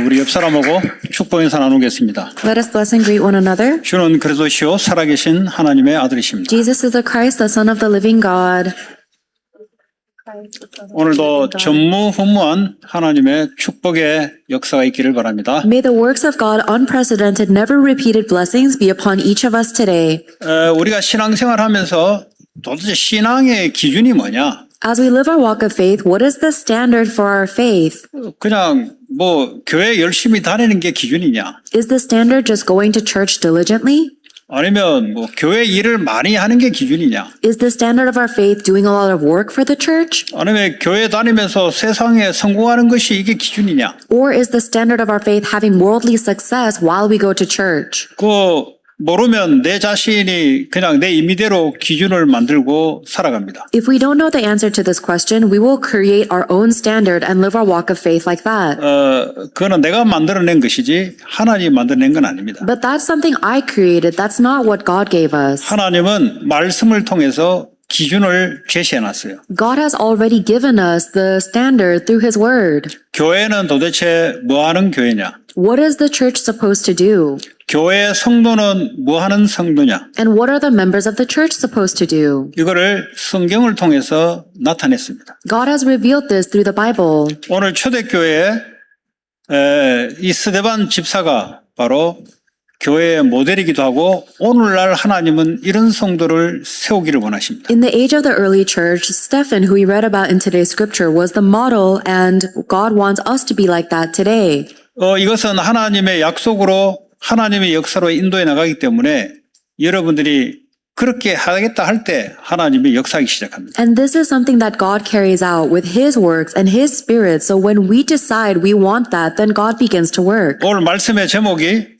우리 옆 사람하고 축복 인사 나누겠습니다. Let us bless and greet one another. 주는 그리스도시요 살아계신 하나님의 아들이십니다. Jesus is the Christ, the Son of the living God. 오늘도 전무후무한 하나님의 축복의 역사가 있기를 바랍니다. May the works of God, unprecedented, never repeated blessings be upon each of us today. 우리가 신앙생활하면서 도대체 신앙의 기준이 뭐냐? As we live our walk of faith, what is the standard for our faith? 그냥 교회 열심히 다니는 게 기준이냐? Is the standard just going to church diligently? 아니면 교회 일을 많이 하는 게 기준이냐? Is the standard of our faith doing a lot of work for the church? 아니면 교회 다니면서 세상에 성공하는 것이 이게 기준이냐? Or is the standard of our faith having worldly success while we go to church? 모르면 내 자신이 그냥 내 임의대로 기준을 만들고 살아갑니다. If we don't know the answer to this question, we will create our own standard and live our walk of faith like that. 그거는 내가 만들어낸 것이지 하나님이 만들어낸 건 아닙니다. But that's something I created. That's not what God gave us. 하나님은 말씀을 통해서 기준을 제시해놨어요. God has already given us the standard through His Word. 교회는 도대체 뭐 하는 교회냐? What is the church supposed to do? 교회 성도는 뭐 하는 성도냐? And what are the members of the church supposed to do? 이거를 성경을 통해서 나타냈습니다. God has revealed this through the Bible. 오늘 초대교회에 이 스데반 집사가 바로 교회의 모델이기도 하고 오늘날 하나님은 이런 성도를 세우기를 원하십니다. In the age of the early church, Stephen, who we read about in today's scripture, was the model, and God wants us to be like that today. 이것은 하나님의 약속으로 하나님의 역사로 인도해 나가기 때문에 여러분들이 그렇게 하겠다 할 때 하나님이 역사하기 시작합니다. And this is something that God carries out with His works and His Spirit. So when we decide we want that, then God begins to work. 오늘 말씀의 제목이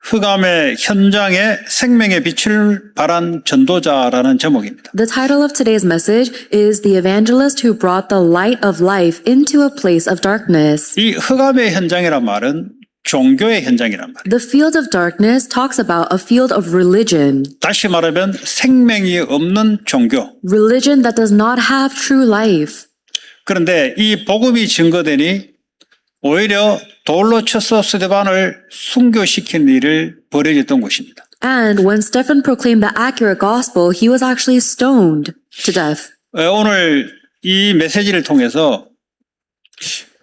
흑암의 현장에 생명의 빛을 발한 전도자라는 제목입니다. The title of today's message is The Evangelist Who Brought the Light of Life into a Place of Darkness. 이 흑암의 현장이란 말은 종교의 현장이란 말이에요. The field of darkness talks about a field of religion. 다시 말하면 생명이 없는 종교. Religion that does not have true life. 그런데 이 복음이 증거되니 오히려 돌로 쳐서 스데반을 순교시키는 일을 벌여졌던 곳입니다. And when Stephen proclaimed the accurate gospel, he was actually stoned to death. 오늘 이 메시지를 통해서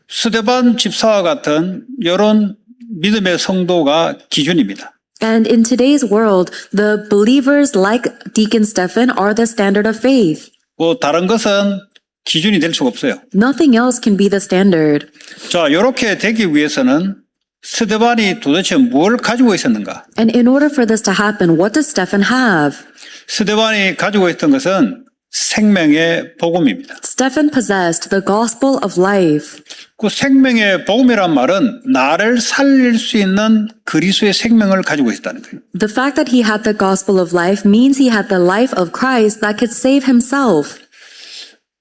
스데반 집사와 같은 이런 믿음의 성도가 기준입니다. And in today's world, the believers like Deacon Stephen are the standard of faith. 다른 것은 기준이 될 수가 없어요. Nothing else can be the standard. 자, 이렇게 되기 위해서는 스데반이 도대체 뭘 가지고 있었는가? And in order for this to happen, what does Stephen have? 스데반이 가지고 있던 것은 생명의 복음입니다. Stephen possessed the gospel of life. 그 생명의 복음이란 말은 나를 살릴 수 있는 그리스도의 생명을 가지고 있다는 거예요. The fact that he had the gospel of life means he had the life of Christ that could save himself.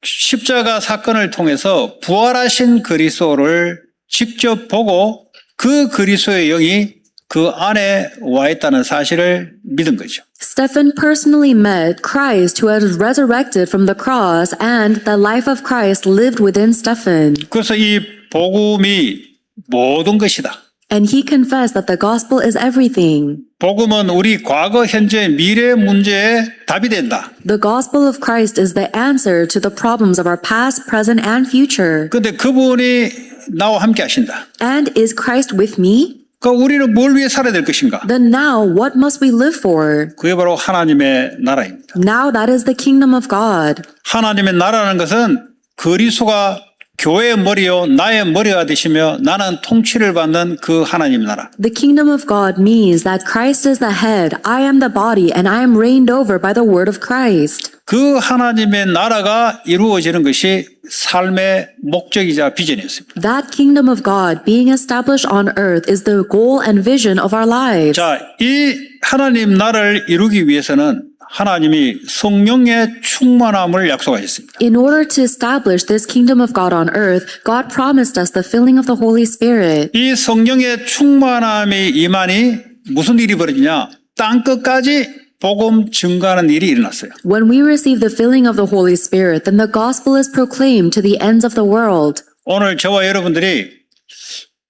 십자가 사건을 통해서 부활하신 그리스도를 직접 보고 그 그리스도의 영이 그 안에 와 있다는 사실을 믿은 거죠. Stephen personally met Christ who had resurrected from the cross, and the life of Christ lived within Stephen. 그래서 이 복음이 모든 것이다. And he confessed that the gospel is everything. 복음은 우리 과거, 현재, 미래 문제의 답이 된다. The gospel of Christ is the answer to the problems of our past, present, and future. 그런데 그분이 나와 함께 하신다. And is Christ with me? 그러니까 우리는 뭘 위해 살아야 될 것인가? Then now, what must we live for? 그게 바로 하나님의 나라입니다. Now that is the kingdom of God. 하나님의 나라라는 것은 그리스도가 교회의 머리요 나의 머리가 되시며 나는 통치를 받는 그 하나님 나라. The kingdom of God means that Christ is the head, I am the body, and I am reigned over by the word of Christ. 그 하나님의 나라가 이루어지는 것이 삶의 목적이자 비전이었습니다. That kingdom of God being established on earth is the goal and vision of our lives. 자, 이 하나님 나라를 이루기 위해서는 하나님이 성령의 충만함을 약속하셨습니다. In order to establish this kingdom of God on earth, God promised us the filling of the Holy Spirit. 이 성령의 충만함이 임하니 무슨 일이 벌어지냐? 땅 끝까지 복음 증거하는 일이 일어났어요. When we receive the filling of the Holy Spirit, then the gospel is proclaimed to the ends of the world. 오늘 저와 여러분들이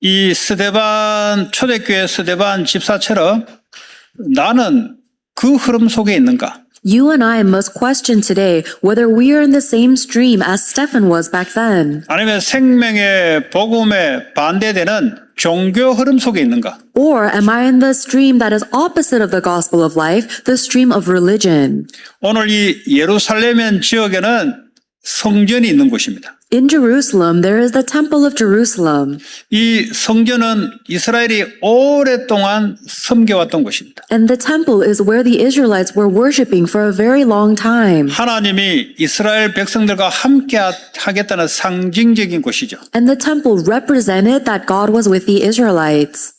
이 초대교회 스데반 집사처럼 나는 그 흐름 속에 있는가? You and I must question today whether we are in the same stream as Stephen was back then, 아니면 생명의 복음에 반대되는 종교 흐름 속에 있는가? or am I in the stream that is opposite of the gospel of life, the stream of religion? 오늘 이 예루살렘 지역에는 성전이 있는 곳입니다. In Jerusalem, there is the Temple of Jerusalem, 이 성전은 이스라엘이 오랫동안 섬겨왔던 곳입니다. and the temple is where the Israelites were worshiping for a very long time. 하나님이 이스라엘 백성들과 함께 하겠다는 상징적인 곳이죠. And the temple represented that God was with the Israelites.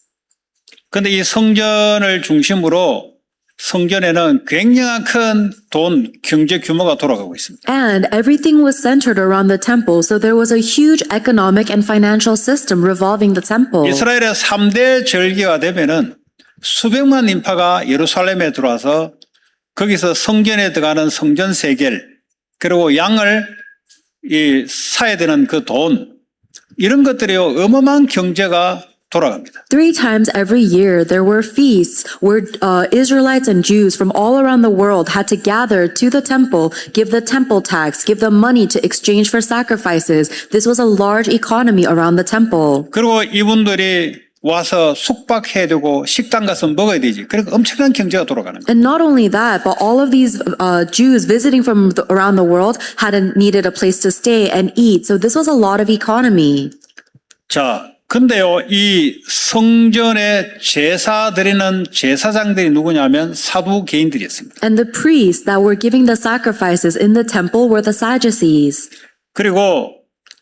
그런데 이 성전을 중심으로 성전에는 굉장한 큰 돈, 경제 규모가 돌아가고 있습니다. And everything was centered around the temple, so there was a huge economic and financial system revolving the temple. 이스라엘의 3대 절기가 되면은 수백만 인파가 예루살렘에 들어와서 거기서 성전에 들어가는 성전 세겔, 그리고 양을 사야 되는 그 돈, 이런 것들이요, 어마어마한 경제가 돌아갑니다. 3 times every year, there were feasts where Israelites and Jews from all around the world had to gather to the temple, give the temple tax, give them money to exchange for sacrifices. This was a large economy around the temple. 그리고 이분들이 와서 숙박해야 되고 식당 가서 먹어야 되지. 그러니까 엄청난 경제가 돌아가는 거예요. And not only that, but all of these Jews visiting from around the world needed a place to stay and eat. So this was a lot of economy. 자, 근데요, 이 성전에 제사 드리는 제사장들이 누구냐면 사두개인들이었습니다. And the priests that were giving the sacrifices in the temple were the Sadducees. 그리고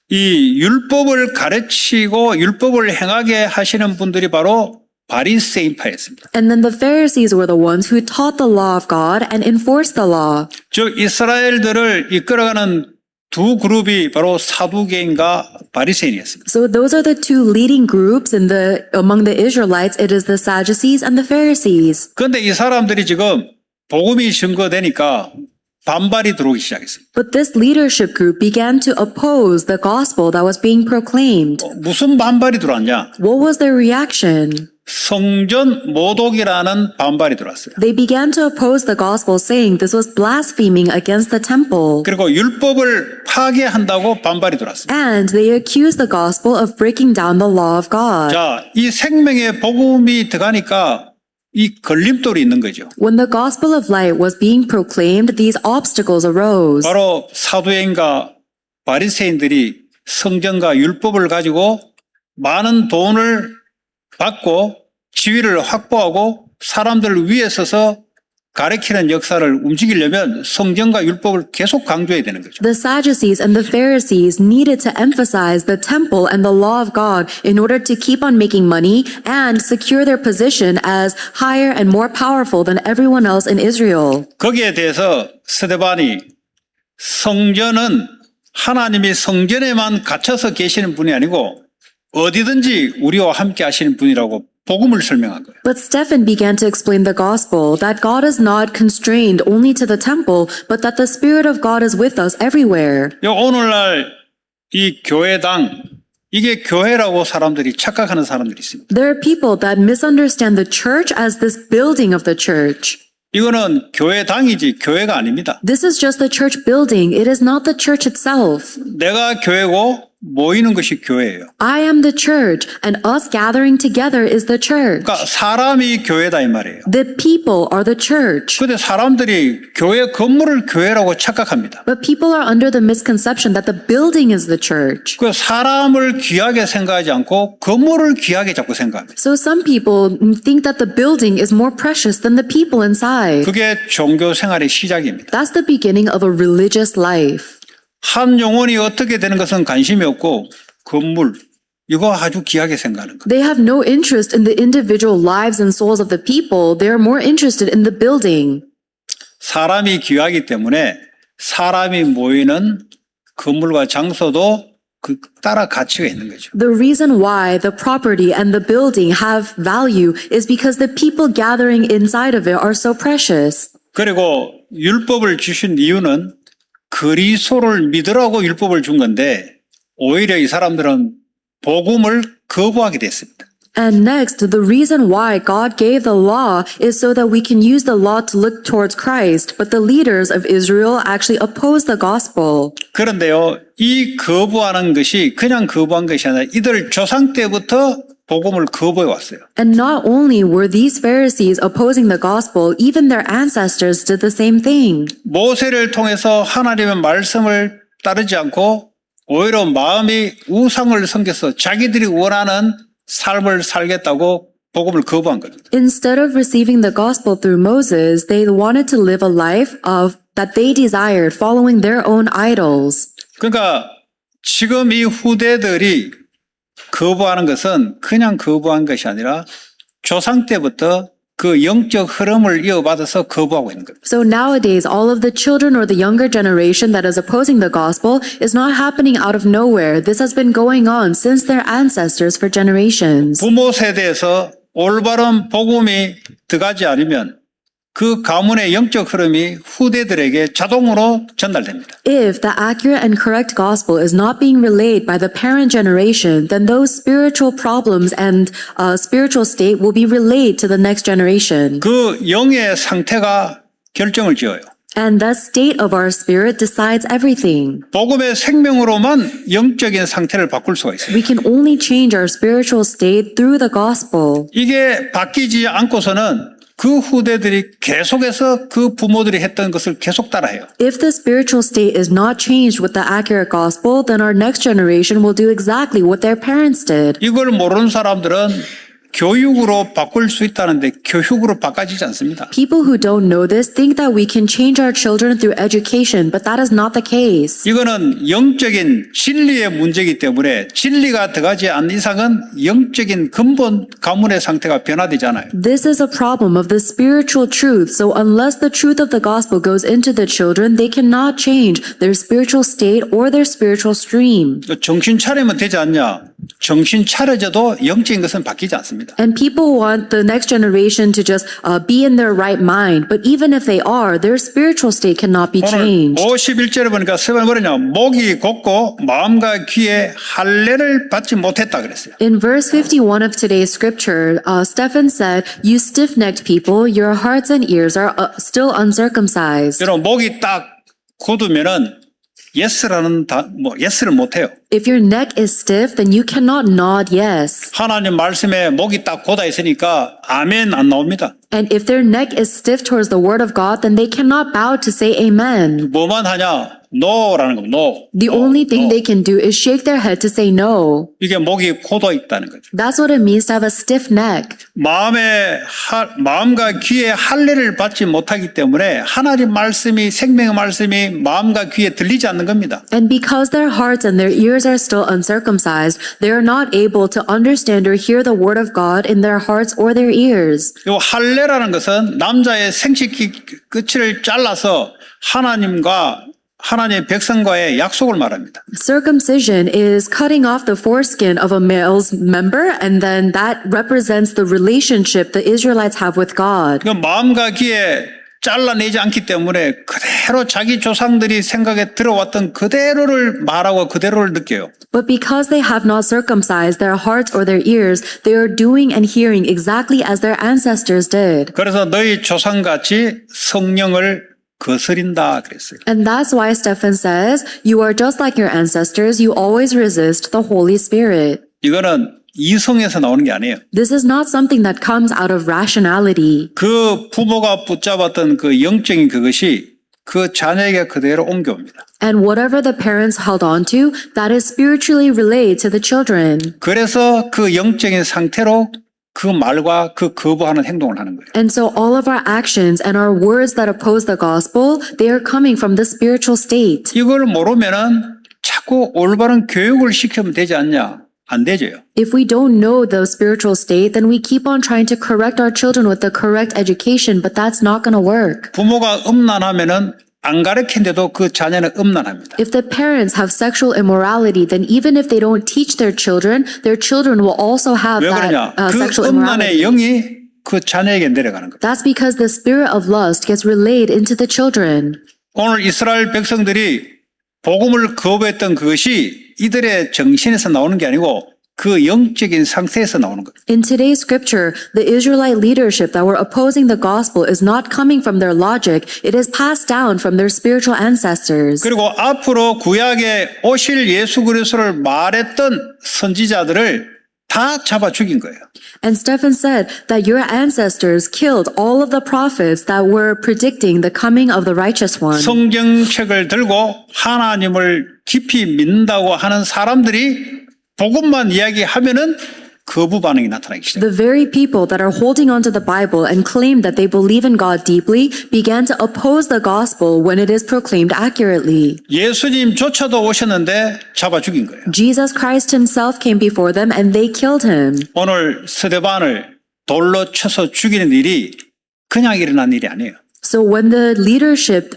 이 율법을 가르치고 율법을 행하게 하시는 분들이 바로 바리새인파였습니다. And then the Pharisees were the ones who taught the law of God and enforced the law. 즉 이스라엘들을 이끌어가는 두 그룹이 바로 사두개인과 바리새인이었습니다. So those are the two leading groups among the Israelites. It is the Sadducees and the Pharisees. 그런데 이 사람들이 지금 복음이 증거되니까 반발이 들어오기 시작했습니다. But this leadership group began to oppose the gospel that was being proclaimed. 무슨 반발이 들어왔냐? What was their reaction? 성전 모독이라는 반발이 들어왔어요. They began to oppose the gospel, saying this was blaspheming against the temple. 그리고 율법을 파괴한다고 반발이 들어왔습니다. And they accused the gospel of breaking down the law of God. 자, 이 생명의 복음이 들어가니까 이 걸림돌이 있는 거죠. When the gospel of light was being proclaimed, these obstacles arose. 바로 사두개인과 바리새인들이 성전과 율법을 가지고 많은 돈을 받고 지위를 확보하고 사람들 위에 서서 가르치는 역사를 움직이려면 성전과 율법을 계속 강조해야 되는 거죠. The Sadducees and the Pharisees needed to emphasize the temple and the law of God in order to keep on making money and secure their position as higher and more powerful than everyone else in Israel. 거기에 대해서 스데반이 성전은 하나님이 성전에만 갇혀서 계시는 분이 아니고 어디든지 우리와 함께 하시는 분이라고 복음을 설명한 거예요. But Stephen began to explain the gospel, that God is not constrained only to the temple, but that the Spirit of God is with us everywhere. 오늘날 이 교회당, 이게 교회라고 사람들이 착각하는 사람들이 있습니다. There are people that misunderstand the church as this building of the church. 이거는 교회당이지 교회가 아닙니다. This is just the church building. It is not the church itself. 내가 교회고 모이는 것이 교회예요. I am the church, and us gathering together is the church. 그러니까 사람이 교회다 이 말이에요. The people are the church. 그런데 사람들이 교회 건물을 교회라고 착각합니다. But people are under the misconception that the building is the church. 그 사람을 귀하게 생각하지 않고 건물을 귀하게 자꾸 생각합니다. So some people think that the building is more precious than the people inside. 그게 종교 생활의 시작입니다. That's the beginning of a religious life. 한 영혼이 어떻게 되는 것은 관심이 없고 건물 이거 아주 귀하게 생각하는 거예요. They have no interest in the individual lives and souls of the people. They are more interested in the building. 사람이 귀하기 때문에 사람이 모이는 건물과 장소도 그 따라 가치가 있는 거죠. The reason why the property and the building have value is because the people gathering inside of it are so precious. 그리고 율법을 주신 이유는 그리스도를 믿으라고 율법을 준 건데 오히려 이 사람들은 복음을 거부하게 됐습니다. And next, the reason why God gave the law is so that we can use the law to look towards Christ. But the leaders of Israel actually opposed the gospel. 그런데요, 이 거부하는 것이 그냥 거부한 것이 아니라 이들 조상 때부터 복음을 거부해 왔어요. And not only were these Pharisees opposing the gospel, even their ancestors did the same thing. 모세를 통해서 하나님의 말씀을 따르지 않고 오히려 마음이 우상을 섬겨서 자기들이 원하는 삶을 살겠다고 복음을 거부한 겁니다. Instead of receiving the gospel through Moses, they wanted to live a life of that they desired, following their own idols. 그러니까 지금 이 후대들이 거부하는 것은 그냥 거부한 것이 아니라 조상 때부터 그 영적 흐름을 이어받아서 거부하고 있는 겁니다. So nowadays, all of the children or the younger generation that is opposing the gospel is not happening out of nowhere. This has been going on since their ancestors for generations. 부모 세대에서 올바른 복음이 들어가지 않으면 그 가문의 영적 흐름이 후대들에게 자동으로 전달됩니다. If the accurate and correct gospel is not being relayed by the parent generation, then those spiritual problems and spiritual state will be relayed to the next generation. 그 영의 상태가 결정을 지어요. And the state of our spirit decides everything. 복음의 생명으로만 영적인 상태를 바꿀 수가 있어요. We can only change our spiritual state through the gospel. 이게 바뀌지 않고서는 그 후대들이 계속해서 그 부모들이 했던 것을 계속 따라해요. If the spiritual state is not changed with the accurate gospel, then our next generation will do exactly what their parents did. 이걸 모르는 사람들은 교육으로 바꿀 수 있다는데 교육으로 바꿔지지 않습니다. People who don't know this think that we can change our children through education, but that is not the case. 이거는 영적인 진리의 문제이기 때문에 진리가 들어가지 않는 이상은 영적인 근본 가문의 상태가 변화되지 않아요. This is a problem of the spiritual truth. So unless the truth of the gospel goes into the children, they cannot change their spiritual state or their spiritual stream. 정신 차리면 되지 않냐? 정신 차려져도 영적인 것은 바뀌지 않습니다. And people want the next generation to just be in their right mind. But even if they are, their spiritual state cannot be 오늘 changed. 51절에 보니까 세번이 뭐냐? 목이 곧고 마음과 귀에 할례를 받지 못했다 그랬어요. In verse 51 of today's scripture, Stephen said, "You stiff-necked people, your hearts and ears are still uncircumcised." 여러분 목이 딱 굳으면은 예스를 못해요. If your neck is stiff, then you cannot nod yes. 하나님 말씀에 목이 딱 곧아 있으니까 아멘 안 나옵니다. And if their neck is stiff towards the word of God, then they cannot bow to say amen. 뭐만 하냐? no라는 겁니다. no. The only thing they can do is shake their head to say no. 이게 목이 곧아 있다는 거죠. That's what it means to have a stiff neck. 마음과 귀에 할례를 받지 못하기 때문에 하나님 말씀이 생명의 말씀이 마음과 귀에 들리지 않는 겁니다. And because their hearts and their ears are still uncircumcised, they are not able to understand or hear the word of God in their hearts or their ears. 이 할례라는 것은 남자의 생식 끝을 잘라서 하나님의 백성과의 약속을 말합니다. Circumcision is cutting off the foreskin of a male's member, and then that represents the relationship the Israelites have with God. 그 마음과 귀에 잘라내지 않기 때문에 그대로 자기 조상들이 생각에 들어왔던 그대로를 말하고 그대로를 느껴요. But because they have not circumcised their hearts or their ears, they are doing and hearing exactly as their ancestors did. 그래서 너희 조상같이 성령을 거스린다 그랬어요. And that's why Stephen says, "You are just like your ancestors, you always resist the Holy Spirit." 이거는 이성에서 나오는 게 아니에요. This is not something that comes out of rationality. 그 부모가 붙잡았던 그 영적인 그것이 그 자녀에게 그대로 옮겨옵니다. And whatever the parents held on to, that is spiritually relayed to the children. 그래서 그 영적인 상태로 그 말과 그 거부하는 행동을 하는 거예요. And so all of our actions and our words that oppose the gospel, they are coming from the spiritual state. 이걸 모르면은 자꾸 올바른 교육을 시키면 되지 않냐? 안 되죠. If we don't know the spiritual state, then we keep on trying to correct our children with the correct education, but that's not going to work. 부모가 음란하면은 안 가르친데도 그 자녀는 음란합니다. If the parents have sexual immorality, then even if they don't teach their children will also have 왜 that 그러냐? 그 sexual 음란의 immorality. 영이 그 자녀에게 내려가는 거예요. That's because the spirit of lust gets relayed into the children. 오늘 이스라엘 백성들이 복음을 거부했던 그것이 이들의 정신에서 나오는 게 아니고 그 영적인 상태에서 나오는 거예요. In today's scripture, the Israelite leadership that were opposing the gospel is not coming from their logic, it is passed down from their spiritual ancestors. 그리고 앞으로 구약에 오실 예수 그리스도를 말했던 선지자들을 다 잡아 죽인 거예요. And Stephen said that your ancestors killed all of the prophets that were predicting the coming of the righteous one. 성경책을 들고 하나님을 깊이 믿는다고 하는 사람들이 복음만 이야기하면은 거부 반응이 나타나기 시작해요. The very people that are holding onto the Bible and claim that they believe in God deeply began to oppose the gospel when it is proclaimed accurately. 예수님조차도 오셨는데 잡아 죽인 거예요. Jesus Christ himself came before them and they killed him. 오늘 스데반을 돌로 쳐서 죽이는 일이 그냥 일어난 일이 아니에요. So when the leadership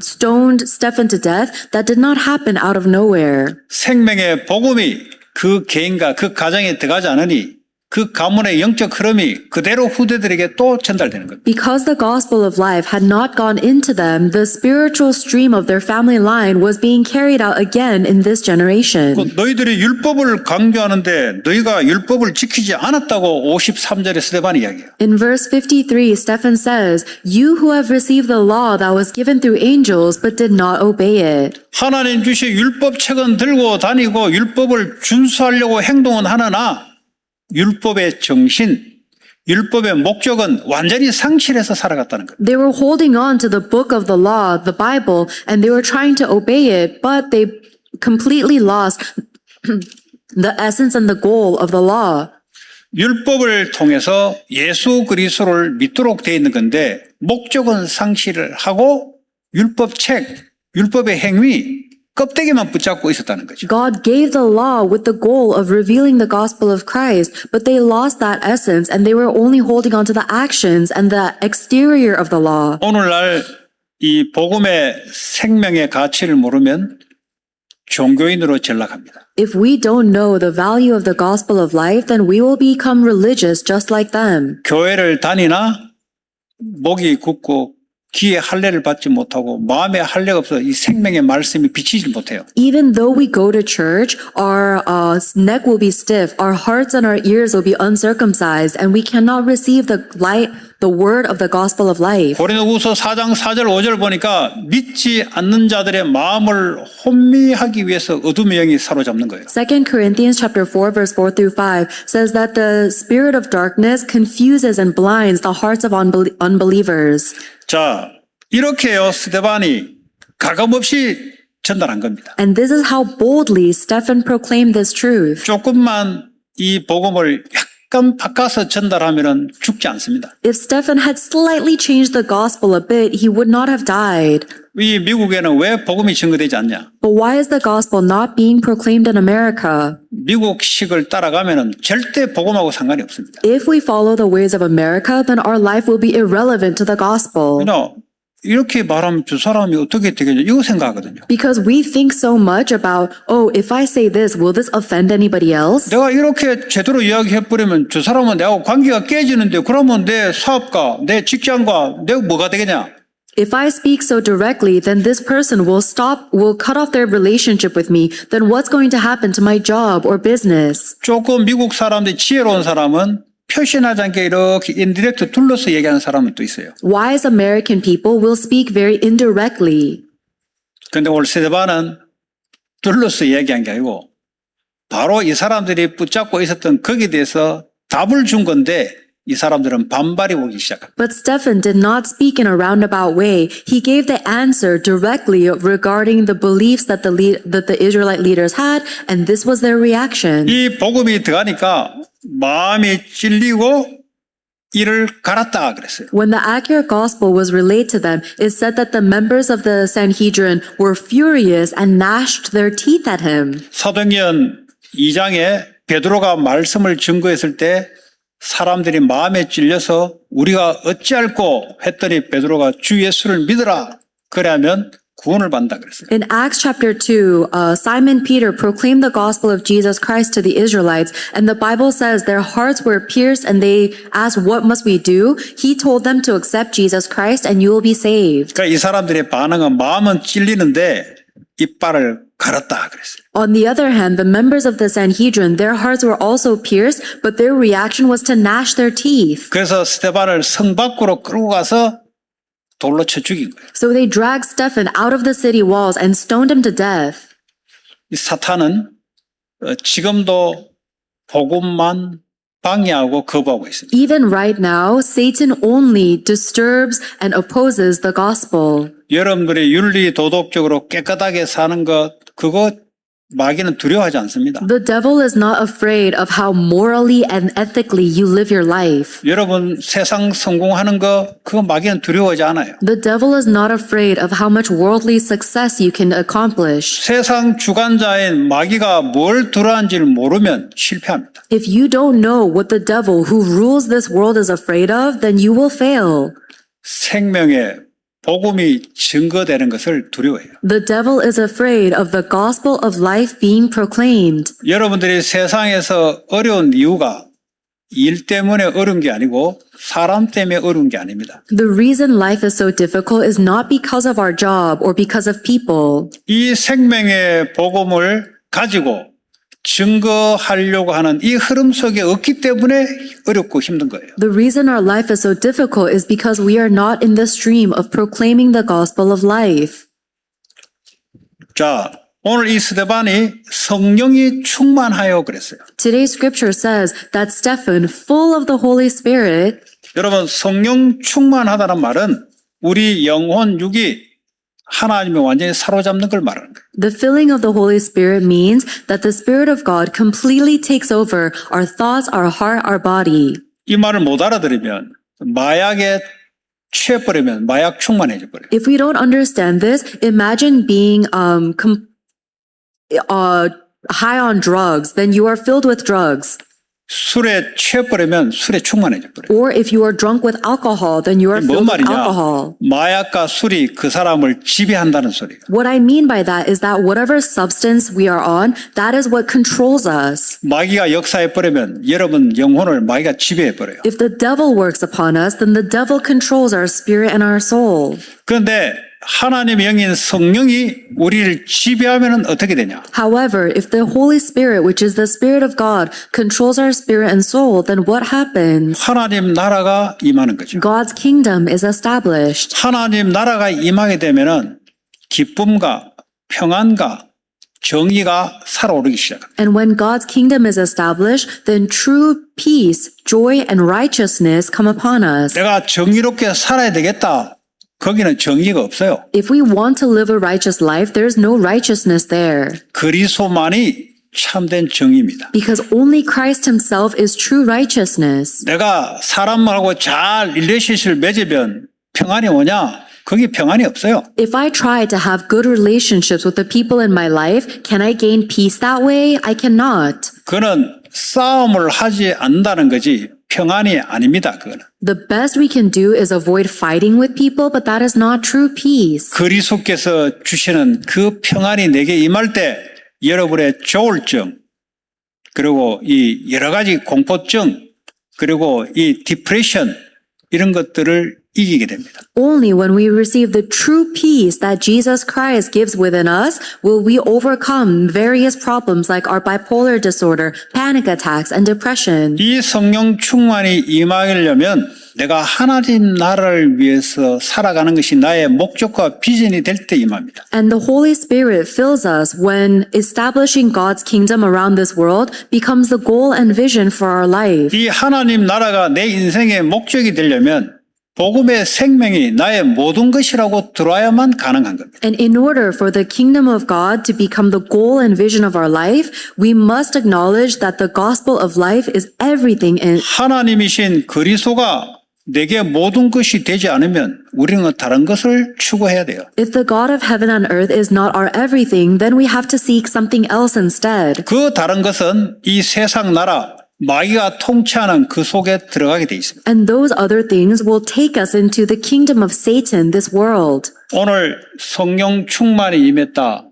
stoned Stephen to death, that did not happen out of nowhere. 생명의 복음이 그 개인과 그 가정에 들어가지 않으니 그 가문의 영적 흐름이 그대로 후대들에게 또 전달되는 겁니다. Because the gospel of life had not gone into them, the spiritual stream of their family line was being carried out again in this generation. 너희들이 율법을 강조하는데 너희가 율법을 지키지 않았다고 53절에 스데반이 이야기해요. In verse 53, Stephen says, "You who have received the law that was given through angels but did not obey it." 하나님 주신 율법책은 들고 다니고 율법을 준수하려고 행동은 하느나 율법의 정신, 율법의 목적은 완전히 상실해서 살아갔다는 거예요. They were holding on to the book of the law, the Bible, and they were trying to obey it, but they completely lost the essence and the goal of the law. 율법을 통해서 예수 그리스도를 믿도록 되어 있는 건데 목적은 상실을 하고 율법책, 율법의 행위 껍데기만 붙잡고 있었다는 거죠. God gave the law with the goal of revealing the gospel of Christ, but they lost that essence and they were only holding on to the actions and the exterior of the law. 오늘날 이 복음의 생명의 가치를 모르면 종교인으로 전락합니다. If we don't know the value of the gospel of life, then we will become religious just like them. 교회를 다니나 목이 굳고 귀에 할례를 받지 못하고 마음에 할례가 없어 이 생명의 말씀이 비치지 못해요. Even though we go to church, our neck will be stiff, our hearts and our ears will be uncircumcised, and we cannot receive the light, the word of the gospel of life. 고린도후서 4장 4절 5절 보니까 믿지 않는 자들의 마음을 혼미하기 위해서 어둠의 영이 사로잡는 거예요. 2 Corinthians chapter 4 verse 4 through 5 says that the spirit of darkness confuses and blinds the hearts of unbelievers. 자, 이렇게요 스데반이 가감없이 전달한 겁니다. And this is how boldly Stephen proclaimed this truth. 조금만 이 복음을 약간 바꿔서 전달하면은 죽지 않습니다. If Stephen had slightly changed the gospel a bit, he would not have died. 이 미국에는 왜 복음이 증거되지 않냐? But why is the gospel not being proclaimed in America? 미국식을 따라가면은 절대 복음하고 상관이 없습니다. If we follow the ways of America, then our life will be irrelevant to the gospel. 이렇게 말하면 저 사람이 어떻게 되겠냐 이거 생각하거든요. Because we think so much about, oh, if I say this, will this offend anybody else? 내가 이렇게 제대로 이야기해버리면 저 사람은 내하고 관계가 깨지는데 그러면 내 사업가, 내 직장과 내가 뭐가 되겠냐? If I speak so directly, then this person will cut off their relationship with me. Then what's going to happen to my job or business? 조금 미국 사람들이 지혜로운 사람은 표시하지 않게 이렇게 인디렉트 둘러서 얘기하는 사람은 또 있어요. Wise American people will speak very indirectly. 그런데 오늘 스데반은 둘러서 얘기한 게 아니고 바로 이 사람들이 붙잡고 있었던 거기에 대해서 답을 준 건데 이 사람들은 반발이 오기 시작합니다. But Stephen did not speak in a roundabout way. He gave the answer directly regarding the beliefs that the Israelite leaders had, and this was their reaction. 이 복음이 들어가니까 마음이 찔리고 이를 갈았다 그랬어요. When the accurate gospel was relayed to them, it said that the members of the Sanhedrin were furious and gnashed their teeth at him. 사도행전 2장에 베드로가 말씀을 증거했을 때 사람들이 마음에 찔려서 우리가 어찌할꼬 했더니 베드로가 주 예수를 믿으라 그러면 구원을 받는다 그랬어요. In Acts chapter 2, Simon Peter proclaimed the gospel of Jesus Christ to the Israelites, and the Bible says their hearts were pierced and they asked, what must we do? He told them to accept Jesus Christ and you will be saved. 그러니까 이 사람들의 반응은 마음은 찔리는데 이빨을 갈았다 그랬어요. On the other hand, the members of the Sanhedrin, their hearts were also pierced, but their reaction was to gnash their teeth. 그래서 스데반을 성 밖으로 끌고 가서 돌로 쳐 죽인 거예요. So they dragged Stephen out of the city walls and stoned him to death. 이 사탄은 지금도 복음만 방해하고 거부하고 있습니다. Even right now, Satan only disturbs and opposes the gospel. 여러분들이 윤리 도덕적으로 깨끗하게 사는 것 그거 마귀는 두려워하지 않습니다. The devil is not afraid of how morally and ethically you live your life. 여러분 세상 성공하는 거 그거 마귀는 두려워하지 않아요. The devil is not afraid of how much worldly success you can accomplish. 세상 주관자인 마귀가 뭘 두려워하는지를 모르면 실패합니다. If you don't know what the devil who rules this world is afraid of, then you will fail. 생명의 복음이 증거되는 것을 두려워해요. The devil is afraid of the gospel of life being proclaimed. 여러분들이 세상에서 어려운 이유가 일 때문에 어려운 게 아니고 사람 때문에 어려운 게 아닙니다. The reason life is so difficult is not because of our job or because of people. 이 생명의 복음을 가지고 증거하려고 하는 이 흐름 속에 없기 때문에 어렵고 힘든 거예요. The reason our life is so difficult is because we are not in the stream of proclaiming the gospel of life. 자, 오늘 이 스데반이 성령이 충만하여 그랬어요. Today's scripture says that Stephen, full of the Holy Spirit, 여러분 성령 충만하다는 말은 우리 영혼 육이 하나님이 완전히 사로잡는 걸 말하는 거예요. the filling of the Holy Spirit means that the Spirit of God completely takes over our thoughts, our heart, our body. 이 말을 못 알아들으면 마약에 취해버리면 마약 충만해져 버려요. If we don't understand this, imagine being high on drugs, then you are filled with drugs. 술에 취해버리면 술에 충만해져 버려요. Or if you are drunk with alcohol, then you are 뭔 filled with 말이냐? alcohol. 마약과 술이 그 사람을 지배한다는 소리예요. What I mean by that is that whatever substance we are on, that is what controls us. 마귀가 역사해버리면 여러분 영혼을 마귀가 지배해버려요. If the devil works upon us, then the devil controls our spirit and our soul. 그런데 하나님의 영인 성령이 우리를 지배하면 어떻게 되냐? However, if the Holy Spirit, which is the Spirit of God, controls our spirit and soul, then what happens? 하나님 나라가 임하는 거죠. God's kingdom is established. 하나님 나라가 임하게 되면은 기쁨과 평안과 정의가 살아오르기 시작합니다. And when God's kingdom is established, then true peace, joy, and righteousness come upon us. 내가 정의롭게 살아야 되겠다. 거기는 정의가 없어요. If we want to live a righteous life, there's no righteousness there. 그리스도만이 참된 정의입니다. Because only Christ himself is true righteousness. 내가 사람하고 잘 릴레이션십을 맺으면 평안이 오냐? 거기 평안이 없어요. If I try to have good relationships with the people in my life, can I gain peace that way? I cannot. 그는 싸움을 하지 않는다는 거지 평안이 아닙니다. 그거는. The best we can do is avoid fighting with people, but that is not true peace. 그리스도께서 주시는 그 평안이 내게 임할 때 여러분의 조울증 그리고 이 여러 가지 공포증 그리고 이 디프레션 이런 것들을 이기게 됩니다. Only when we receive the true peace that Jesus Christ gives within us will we overcome various problems like our bipolar disorder, panic attacks, and depression. 이 성령 충만이 임하려면 내가 하나님 나라를 위해서 살아가는 것이 나의 목적과 비전이 될 때 임합니다. And the Holy Spirit fills us when establishing God's kingdom around this world becomes the goal and vision for our life. 이 하나님 나라가 내 인생의 목적이 되려면 복음의 생명이 나의 모든 것이라고 들어야만 가능한 겁니다. And in order for the kingdom of God to become the goal and vision of our life, we must acknowledge that the gospel of life is everything in 하나님이신 그리스도가 내게 모든 것이 되지 않으면 우리는 다른 것을 추구해야 돼요. If the God of heaven and earth is not our everything, then we have to seek something else instead. 그 다른 것은 이 세상 나라 마귀가 통치하는 그 속에 들어가게 돼 있습니다. And those other things will take us into the kingdom of Satan, this world. 오늘 성령 충만이 임했다.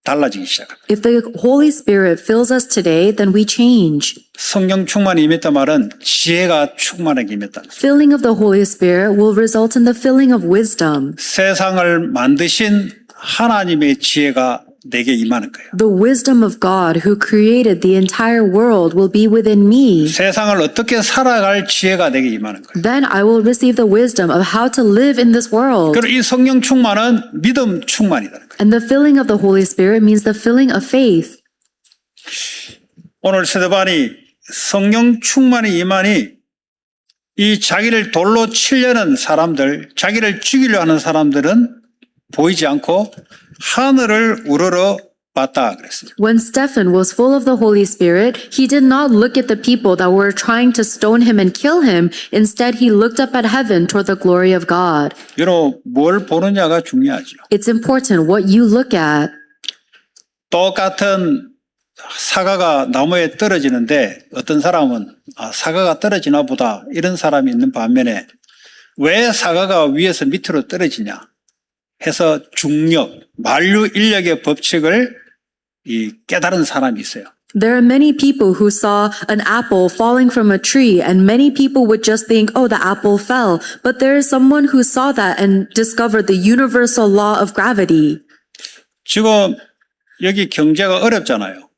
달라지기 시작합니다. If the Holy Spirit fills us today, then we change. 성령 충만이 임했다 말은 지혜가 충만하게 임했다. Filling of the Holy Spirit will result in the filling of wisdom. 세상을 만드신 하나님의 지혜가 내게 임하는 거예요. The wisdom of God who created the entire world will be within me. 세상을 어떻게 살아갈 지혜가 내게 임하는 거예요. Then I will receive the wisdom of how to live in this world. 그리고 이 성령 충만은 믿음 충만이라는 거예요. And the filling of the Holy Spirit means the filling of faith. 오늘 스데반이 성령 충만이 임하니 이 자기를 돌로 치려는 사람들, 자기를 죽이려 하는 사람들은 보이지 않고 하늘을 우러러 봤다 그랬습니다. When Stephen was full of the Holy Spirit, he did not look at the people that were trying to stone him and kill him. Instead, he looked up at heaven toward the glory of God. 여러분, 뭘 보느냐가 중요하죠. It's important what you look at. 똑같은 사과가 나무에 떨어지는데 어떤 사람은 사과가 떨어지나 보다 이런 사람이 있는 반면에 왜 사과가 위에서 밑으로 떨어지냐 해서 중력, 만류 인력의 법칙을 깨달은 사람이 있어요. There are many people who saw an apple falling from a tree, and many people would just think, oh, the apple fell. But there is someone who saw that and discovered the universal law of gravity. 지금 여기 경제가 어렵잖아요.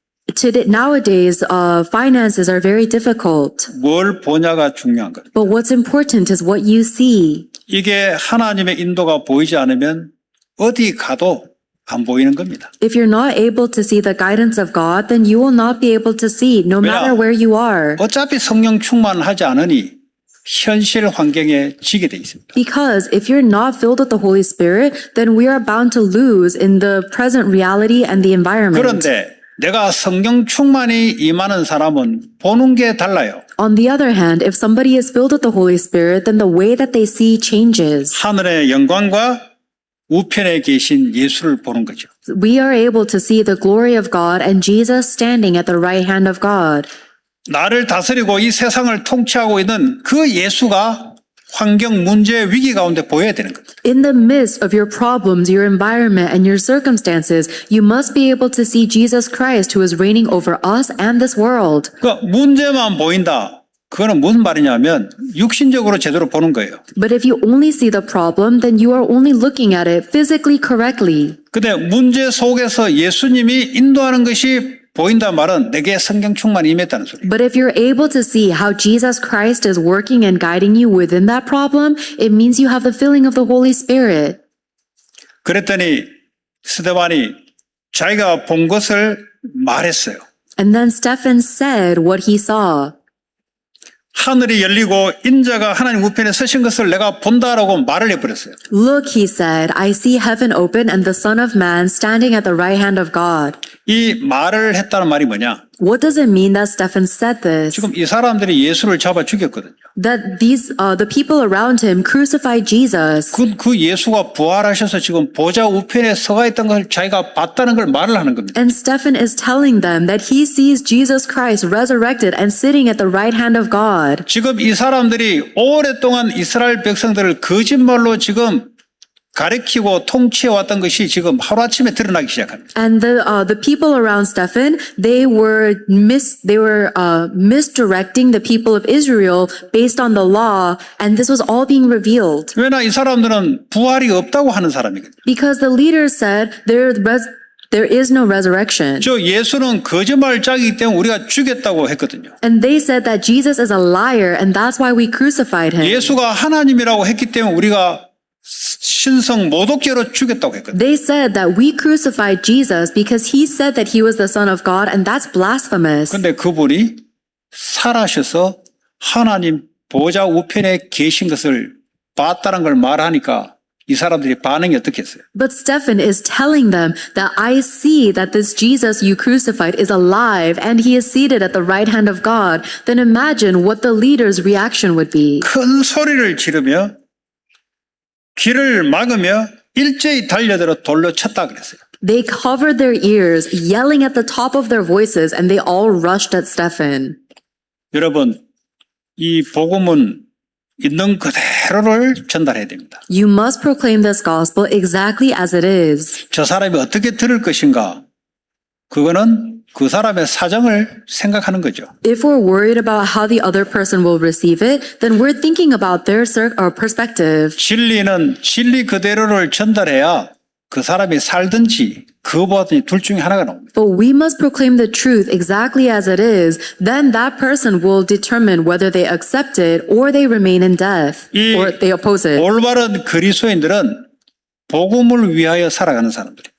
Nowadays, finances are very difficult. 뭘 보냐가 중요한 거예요. But what's important is what you see. 이게 하나님의 인도가 보이지 않으면 어디 가도 안 보이는 겁니다. If you're not able to see the guidance of God, then you will not be able to see no matter where you are. 어차피 성령 충만하지 않으니 현실 환경에 지게 돼 있습니다. Because if you're not filled with the Holy Spirit, then we are bound to lose in the present reality and the environment. 그런데 내가 성령 충만이 임하는 사람은 보는 게 달라요. On the other hand, if somebody is filled with the Holy Spirit, then the way that they see changes. 하늘의 영광과 우편에 계신 예수를 보는 거죠. We are able to see the glory of God and Jesus standing at the right hand of God. 나를 다스리고 이 세상을 통치하고 있는 그 예수가 환경 문제 위기 가운데 보여야 되는 겁니다. In the midst of your problems, your environment, and your circumstances, you must be able to see Jesus Christ who is reigning over us and this world. 그 문제만 보인다. 그거는 무슨 말이냐면 육신적으로 제대로 보는 거예요. But if you only see the problem, then you are only looking at it physically correctly. 근데 문제 속에서 예수님이 인도하는 것이 보인다 말은 내게 성령 충만이 임했다는 소리예요. But if you're able to see how Jesus Christ is working and guiding you within that problem, it means you have the filling of the Holy Spirit. 그랬더니 스데반이 자기가 본 것을 말했어요. And then Stephen said what he saw. 하늘이 열리고 인자가 하나님 우편에 서신 것을 내가 본다라고 말을 해버렸어요. Look, he said, I see heaven open and the Son of Man standing at the right hand of God. 이 말을 했다는 말이 뭐냐? What does it mean that Stephen said this? 지금 이 사람들이 예수를 잡아 죽였거든요. That the people around him crucified Jesus. 그 예수가 부활하셔서 지금 보좌 우편에 서가 있던 걸 자기가 봤다는 걸 말을 하는 겁니다. And Stephen is telling them that he sees Jesus Christ resurrected and sitting at the right hand of God. 지금 이 사람들이 오랫동안 이스라엘 백성들을 거짓말로 지금 가리키고 통치해왔던 것이 지금 하루아침에 드러나기 시작합니다. And the people around Stephen, they were misdirecting the people of Israel based on the law, and this was all being revealed. 왜냐 이 사람들은 부활이 없다고 하는 사람이거든요. Because the leaders said there is no resurrection. 저 예수는 거짓말장이기 때문에 우리가 죽였다고 했거든요. And they said that Jesus is a liar, and that's why we crucified him. 예수가 하나님이라고 했기 때문에 우리가 신성 모독죄로 죽였다고 했거든요. They said that we crucified Jesus because he said that he was the Son of God, and that's blasphemous. 그런데 그분이 살아셔서 하나님 보좌 우편에 계신 것을 봤다는 걸 말하니까 이 사람들이 반응이 어떻겠어요? But Stephen is telling them that I see that this Jesus you crucified is alive and he is seated at the right hand of God. Then imagine what the leader's reaction would be. 큰 소리를 지르며 귀를 막으며 일제히 달려들어 돌로 쳤다 그랬어요. They covered their ears, yelling at the top of their voices, and they all rushed at Stephen. 여러분, 이 복음은 있는 그대로를 전달해야 됩니다. You must proclaim this gospel exactly as it is. 저 사람이 어떻게 들을 것인가? 그거는 그 사람의 사정을 생각하는 거죠. If we're worried about how the other person will receive it, then we're thinking about their perspective. 진리는 진리 그대로를 전달해야 그 사람이 살든지 그거보다는 둘 중에 하나가 나옵니다. But we must proclaim the truth exactly as it is. Then that person will determine whether they accept it or they remain in death 이 or they oppose it. 올바른 그리스도인들은 복음을 위하여 살아가는 사람들입니다.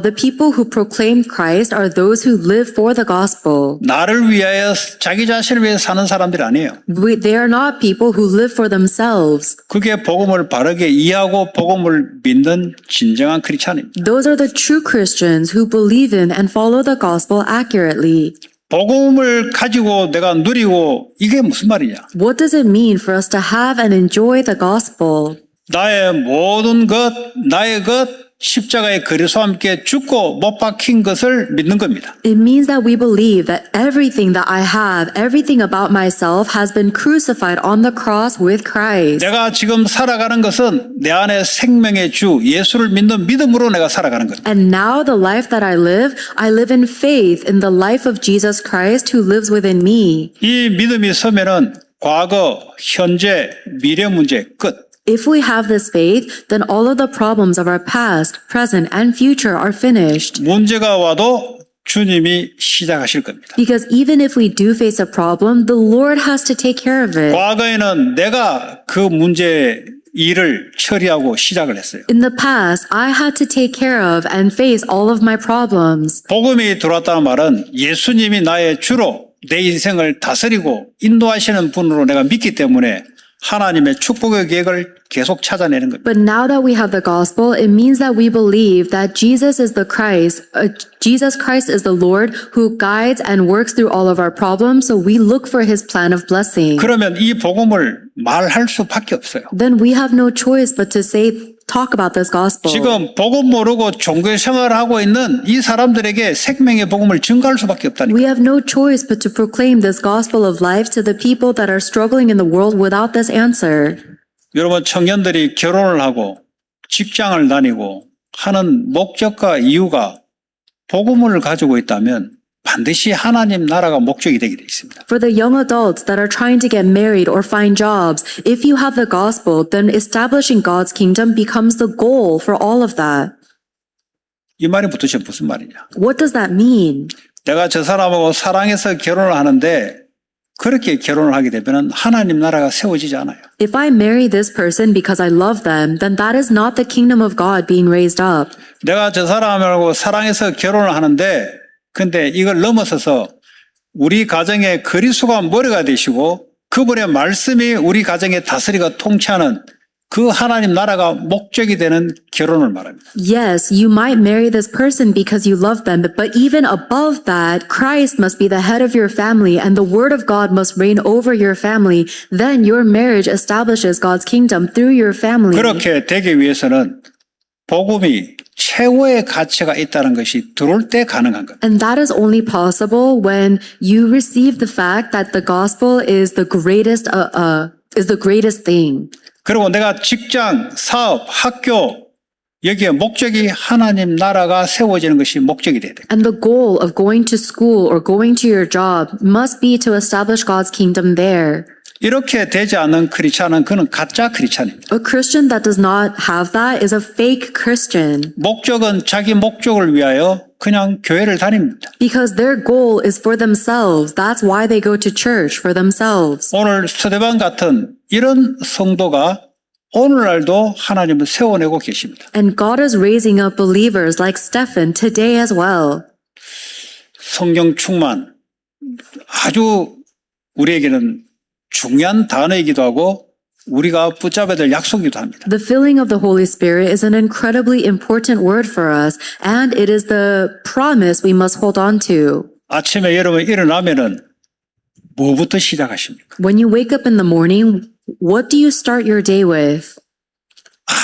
The people who proclaim Christ are those who live for the gospel. 나를 위하여 자기 자신을 위해 사는 사람들이 아니에요. They are not people who live for themselves. 그게 복음을 바르게 이해하고 복음을 믿는 진정한 크리스찬입니다. Those are the true Christians who believe in and follow the gospel accurately. 복음을 가지고 내가 누리고 이게 무슨 말이냐? What does it mean for us to have and enjoy the gospel? 나의 모든 것, 나의 것, 십자가의 그리스도와 함께 죽고 못 박힌 것을 믿는 겁니다. It means that we believe that everything that I have, everything about myself has been crucified on the cross with Christ. 내가 지금 살아가는 것은 내 안에 생명의 주 예수를 믿는 믿음으로 내가 살아가는 겁니다. And now the life that I live in faith in the life of Jesus Christ who lives within me. 이 믿음이 서면은 과거, 현재, 미래 문제 끝. If we have this faith, then all of the problems of our past, present, and future are finished. 문제가 와도 주님이 시작하실 겁니다. Because even if we do face a problem, the Lord has to take care of it. 과거에는 내가 그 문제 일을 처리하고 시작을 했어요. In the past, I had to take care of and face all of my problems. 복음이 들어왔다는 말은 예수님이 나의 주로 내 인생을 다스리고 인도하시는 분으로 내가 믿기 때문에 하나님의 축복의 계획을 계속 찾아내는 겁니다. But now that we have the gospel, it means that we believe that Jesus is the Christ. Jesus Christ is the Lord who guides and works through all of our problems. So we look for his plan of blessing. 그러면 이 복음을 말할 수밖에 없어요. Then we have no choice but to talk about this gospel. 지금 복음 모르고 종교 생활을 하고 있는 이 사람들에게 생명의 복음을 증가할 수밖에 없다니까. We have no choice but to proclaim this gospel of life to the people that are struggling in the world without this answer. 여러분 청년들이 결혼을 하고 직장을 다니고 하는 목적과 이유가 복음을 가지고 있다면 반드시 하나님 나라가 목적이 되게 돼 있습니다. For the young adults that are trying to get married or find jobs, if you have the gospel, then establishing God's kingdom becomes the goal for all of that. 이 말이 도대체 무슨 말이냐? What does that mean? 내가 저 사람하고 사랑해서 결혼을 하는데 그렇게 결혼을 하게 되면 하나님 나라가 세워지지 않아요. If I marry this person because I love them, then that is not the kingdom of God being raised up. 내가 저 사람하고 사랑해서 결혼을 하는데 근데 이걸 넘어서서 우리 가정의 그리스도가 머리가 되시고 그분의 말씀이 우리 가정의 다스리가 통치하는 그 하나님 나라가 목적이 되는 결혼을 말합니다. Yes, you might marry this person because you love them, but even above that, Christ must be the head of your family and the word of God must reign over your family. Then your marriage establishes God's kingdom through your family. 그렇게 되기 위해서는 복음이 최고의 가치가 있다는 것이 들어올 때 가능한 겁니다. And that is only possible when you receive the fact that the gospel is the greatest thing. 그리고 내가 직장, 사업, 학교 여기에 목적이 하나님 나라가 세워지는 것이 목적이 돼야 돼요. And the goal of going to school or going to your job must be to establish God's kingdom there. 이렇게 되지 않는 크리스찬은 그는 가짜 크리스찬입니다. A Christian that does not have that is a fake Christian. 목적은 자기 목적을 위하여 그냥 교회를 다닙니다. Because their goal is for themselves. That's why they go to church, for themselves. 오늘 스데반 같은 이런 성도가 오늘날도 하나님은 세워내고 계십니다. And God is raising up believers like Stephen today as well. 성령 충만 아주 우리에게는 중요한 단어이기도 하고 우리가 붙잡아야 될 약속이기도 합니다. The filling of the Holy Spirit is an incredibly important word for us, and it is the promise we must hold on to. 아침에 여러분 일어나면은 뭐부터 시작하십니까? When you wake up in the morning, what do you start your day with?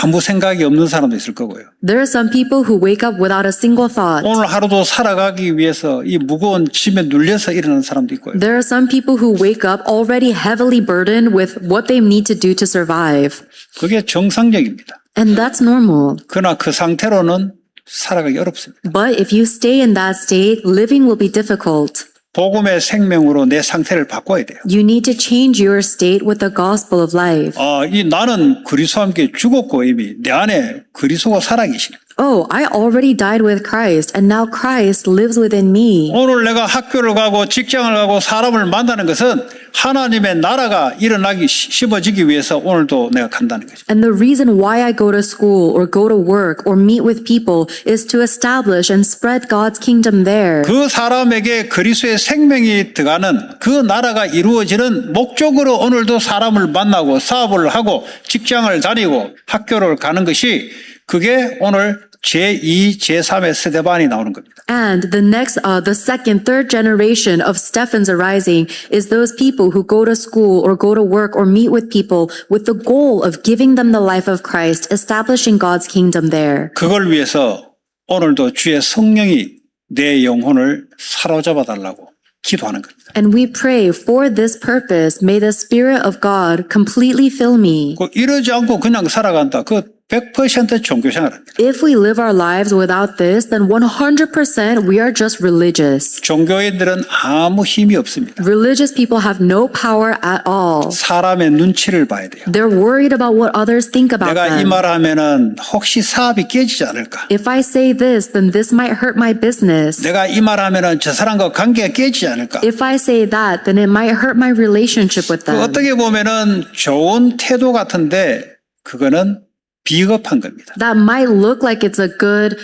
아무 생각이 없는 사람도 있을 거고요. There are some people who wake up without a single thought. 오늘 하루도 살아가기 위해서 이 무거운 짐에 눌려서 일어나는 사람도 있고요. There are some people who wake up already heavily burdened with what they need to do to survive. 그게 정상적입니다. And that's normal. 그러나 그 상태로는 살아가기 어렵습니다. But if you stay in that state, living will be difficult. 복음의 생명으로 내 상태를 바꿔야 돼요. You need to change your state with the gospel of life. 이 나는 그리스도와 함께 죽었고 이미 내 안에 그리스도가 살아계시네. Oh, I already died with Christ, and now Christ lives within me. 오늘 내가 학교를 가고 직장을 가고 사람을 만나는 것은 하나님의 나라가 일어나기 심어지기 위해서 오늘도 내가 간다는 거죠. And the reason why I go to school or go to work or meet with people is to establish and spread God's kingdom there. 그 사람에게 그리스도의 생명이 들어가는 그 나라가 이루어지는 목적으로 오늘도 사람을 만나고 사업을 하고 직장을 다니고 학교를 가는 것이 그게 오늘 제2, 제3의 세대반이 나오는 겁니다. And the second, third generation of Stephan's arising is those people who go to school or go to work or meet with people with the goal of giving them the life of Christ, establishing God's kingdom there. 그걸 위해서 오늘도 주의 성령이 내 영혼을 사로잡아 달라고 기도하는 겁니다. And we pray for this purpose, may the Spirit of God completely fill me. 이러지 않고 그냥 살아간다. 그 100% 종교생활입니다. If we live our lives without this, then 100% we are just religious. 종교인들은 아무 힘이 없습니다. Religious people have no power at all. 사람의 눈치를 봐야 돼요. They're worried about what others think about 내가 이 them. 말하면은 혹시 사업이 깨지지 않을까? If I say this, then this might hurt my business. 내가 이 말하면은 저 사람과 관계가 깨지지 않을까? If I say that, then it might hurt my relationship with them. 어떻게 보면은 좋은 태도 같은데 그거는 비겁한 겁니다. That might look like it's a good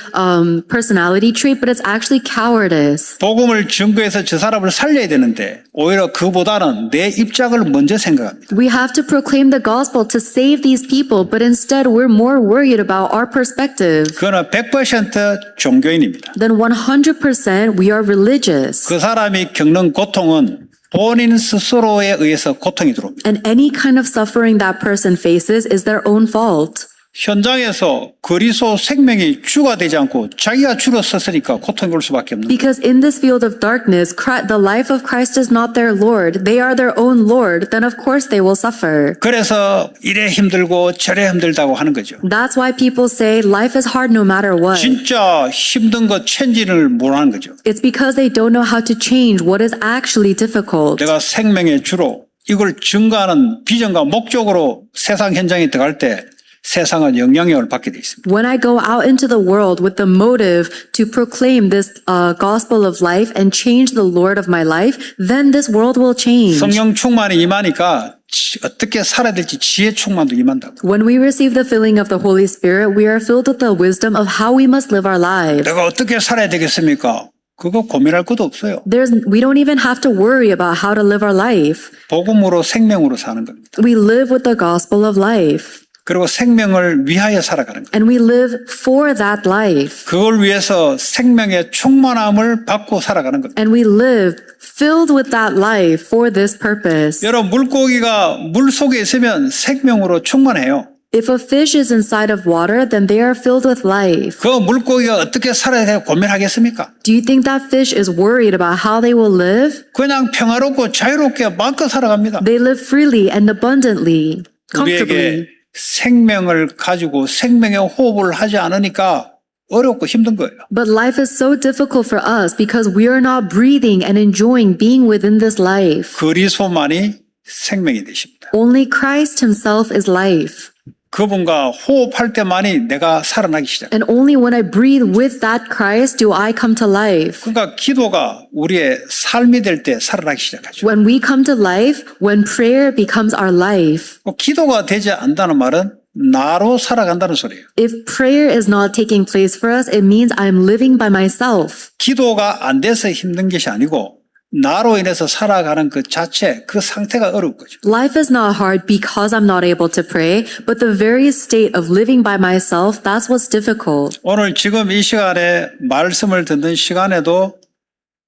personality trait, but it's actually cowardice. 복음을 증거해서 저 사람을 살려야 되는데 오히려 그보다는 내 입장을 먼저 생각합니다. We have to proclaim the gospel to save these people, but instead we're more worried about our perspective. 그거는 100% 종교인입니다. Then 100% we are religious. 그 사람이 겪는 고통은 본인 스스로에 의해서 고통이 들어옵니다. And any kind of suffering that person faces is their own fault. 현장에서 그리스도 생명이 주가 되지 않고 자기가 주로 섰으니까 고통이 올 수밖에 없는 거예요. Because in this field of darkness, the life of Christ is not their Lord. They are their own Lord. Then of course they will suffer. 그래서 이래 힘들고 저래 힘들다고 하는 거죠. That's why people say life is hard no matter what. 진짜 힘든 거 체인지를 못하는 거죠. It's because they don't know how to change what is actually difficult. 내가 생명의 주로 이걸 증거하는 비전과 목적으로 세상 현장에 들어갈 때 세상은 영향력을 받게 돼 있습니다. When I go out into the world with the motive to proclaim this gospel of life and change the Lord of my life, then this world will change. 성령 충만이 임하니까 어떻게 살아야 될지 지혜 충만도 임한다고. When we receive the filling of the Holy Spirit, we are filled with the wisdom of how we must live our lives. 내가 어떻게 살아야 되겠습니까? 그거 고민할 것도 없어요. We don't even have to worry about how to live our life. 복음으로 생명으로 사는 겁니다. We live with the gospel of life. 그리고 생명을 위하여 살아가는 거예요. And we live for that life. 그걸 위해서 생명의 충만함을 받고 살아가는 겁니다. And we live filled with that life for this purpose. 여러분 물고기가 물 속에 있으면 생명으로 충만해요. If a fish is inside of water, then they are filled with life. 그 물고기가 어떻게 살아야 돼 고민하겠습니까? Do you think that fish is worried about how they will live? 그냥 평화롭고 자유롭게 마음껏 살아갑니다. They live freely and abundantly, comfortably. 우리에게 생명을 가지고 생명의 호흡을 하지 않으니까 어렵고 힘든 거예요. But life is so difficult for us because we are not breathing and enjoying being within this life. 그리스도만이 생명이 되십니다. Only Christ himself is life. 그분과 호흡할 때만이 내가 살아나기 시작합니다. And only when I breathe with that Christ do I come to life. 그러니까 기도가 우리의 삶이 될 때 살아나기 시작하죠. When we come to life, when prayer becomes our life. 기도가 되지 않는다는 말은 나로 살아간다는 소리예요. If prayer is not taking place for us, it means I'm living by myself. 기도가 안 돼서 힘든 것이 아니고 나로 인해서 살아가는 그 자체, 그 상태가 어려운 거죠. Life is not hard because I'm not able to pray, but the very state of living by myself, that's what's difficult. 오늘 지금 이 시간에 말씀을 듣는 시간에도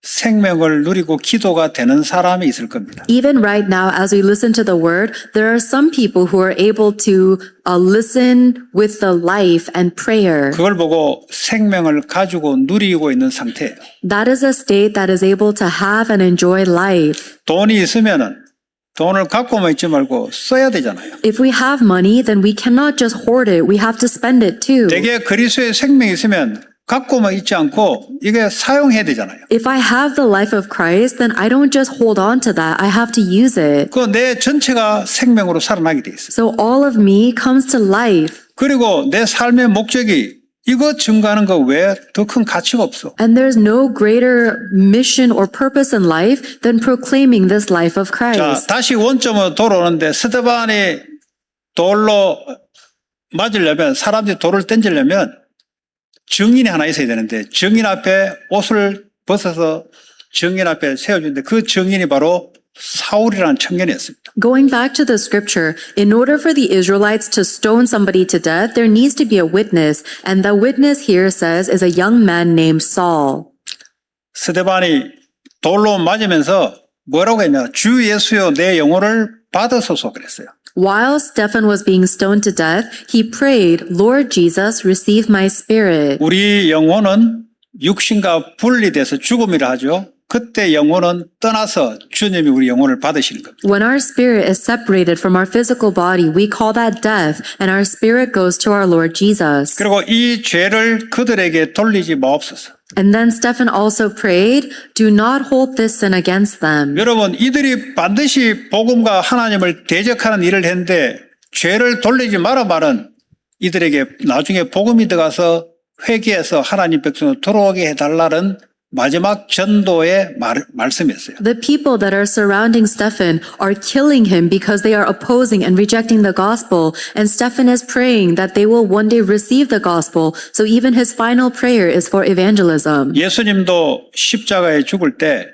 생명을 누리고 기도가 되는 사람이 있을 겁니다. Even right now, as we listen to the word, there are some people who are able to listen with the life and prayer. 그걸 보고 생명을 가지고 누리고 있는 상태예요. That is a state that is able to have and enjoy life. 돈이 있으면은 돈을 갖고만 있지 말고 써야 되잖아요. If we have money, then we cannot just hoard it. We have to spend it too. 대개 그리스도의 생명이 있으면 갖고만 있지 않고 이게 사용해야 되잖아요. If I have the life of Christ, then I don't just hold on to that. I have to use it. 그 내 전체가 생명으로 살아나게 돼 있어요. So all of me comes to life. 그리고 내 삶의 목적이 이거 증거하는 거 외에 더 큰 가치가 없어. And there's no greater mission or purpose in life than proclaiming this life of 자, Christ. 다시 원점으로 돌아오는데 스데반이 돌로 맞으려면 사람들이 돌을 던지려면 증인이 하나 있어야 되는데 증인 앞에 옷을 벗어서 증인 앞에 세워주는데 그 증인이 바로 사울이라는 청년이었습니다. Going back to the scripture, in order for the Israelites to stone somebody to death, there needs to be a witness. And the witness here says is a young man named Saul. 스데반이 돌로 맞으면서 뭐라고 했냐? 주 예수여 내 영혼을 받으소서 그랬어요. While Stephen was being stoned to death, he prayed, Lord Jesus, receive my spirit. 우리 영혼은 육신과 분리돼서 죽음이라 하죠. 그때 영혼은 떠나서 주님이 우리 영혼을 받으시는 겁니다. When our spirit is separated from our physical body, we call that death, and our spirit goes to our Lord Jesus. 그리고 이 죄를 그들에게 돌리지 마옵소서. And then Stephen also prayed, do not hold this sin against them. 여러분 이들이 반드시 복음과 하나님을 대적하는 일을 했는데 죄를 돌리지 마라 말은 이들에게 나중에 복음이 들어가서 회개해서 하나님 백성으로 돌아오게 해달라는 마지막 전도의 말씀이었어요. The people that are surrounding Stephen are killing him because they are opposing and rejecting the gospel. And Stephen is praying that they will one day receive the gospel. So even his final prayer is for evangelism. 예수님도 십자가에 죽을 때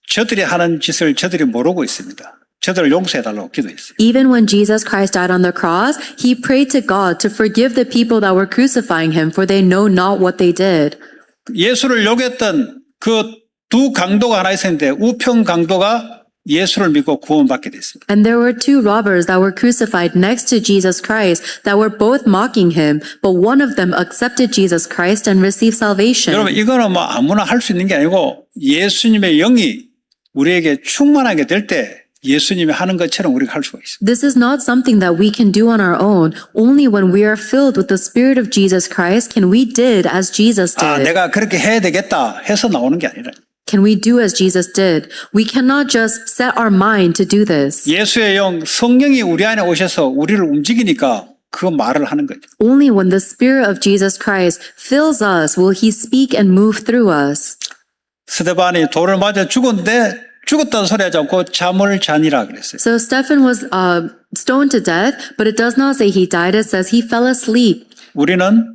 저들이 하는 짓을 저들이 모르고 있습니다. 저들을 용서해달라고 기도했어요. Even when Jesus Christ died on the cross, he prayed to God to forgive the people that were crucifying him, for they know not what they did. 예수를 욕했던 그 두 강도가 하나 있었는데 우편 강도가 예수를 믿고 구원받게 됐습니다. And there were two robbers that were crucified next to Jesus Christ that were both mocking him, but one of them accepted Jesus Christ and received salvation. 여러분 이거는 뭐 아무나 할 수 있는 게 아니고 예수님의 영이 우리에게 충만하게 될 때 예수님이 하는 것처럼 우리가 할 수가 있습니다. This is not something that we can do on our own. Only when we are filled with the Spirit of Jesus Christ can we did as Jesus 아, did. 내가 그렇게 해야 되겠다 해서 나오는 게 아니라 Can we do as Jesus did? We cannot just set our mind to do this. 예수의 영 성령이 우리 안에 오셔서 우리를 움직이니까 그 말을 하는 거죠. Only when the Spirit of Jesus Christ fills us will He speak and move through us. 스데반이 돌을 맞아 죽었는데 죽었다는 소리 하지 않고 잠을 자니라 그랬어요. So Stephen was stoned to death, but it does not say he died. It says he fell asleep. 우리는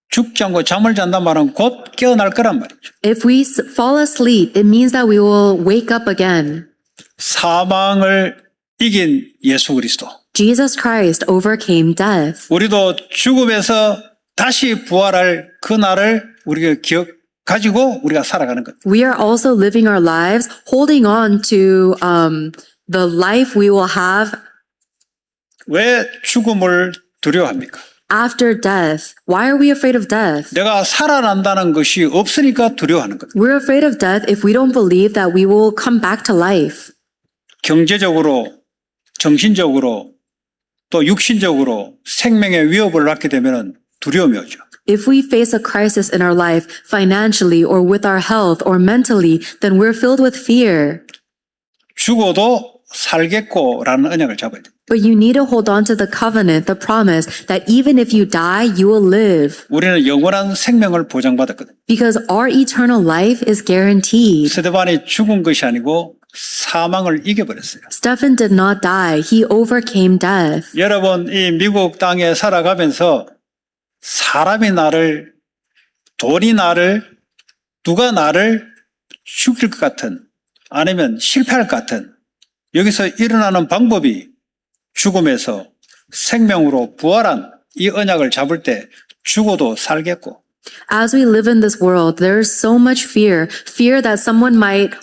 죽지 않고 잠을 잔단 말은 곧 깨어날 거란 말이죠. If we fall asleep, it means that we will wake up again. 사망을 이긴 예수 그리스도. Jesus Christ overcame death. 우리도 죽음에서 다시 부활할 그 날을 우리가 가지고 우리가 살아가는 것. We are also living our lives holding on to the life we will have 왜 죽음을 두려워합니까? after death. Why are we afraid of death? 내가 살아난다는 것이 없으니까 두려워하는 것. We're afraid of death if we don't believe that we will come back to life. 경제적으로, 정신적으로, 또 육신적으로 생명의 위협을 받게 되면 두려움이 오죠. If we face a crisis in our life, financially or with our health or mentally, then we're filled with fear. 죽어도 살겠고라는 언약을 잡아야 돼요. But you need to hold on to the covenant, the promise that even if you die, you will live. 우리는 영원한 생명을 보장받았거든요. Because our eternal life is guaranteed. 스데반이 죽은 것이 아니고 사망을 이겨버렸어요. Stephen did not die. He overcame death. 여러분 이 미국 땅에 살아가면서 사람이 나를, 돈이 나를, 누가 나를 죽일 것 같은 아니면 실패할 것 같은 여기서 일어나는 방법이 죽음에서 생명으로 부활한 이 언약을 잡을 때 죽어도 살겠고 As we live in this world, there is so much fear. Fear that someone might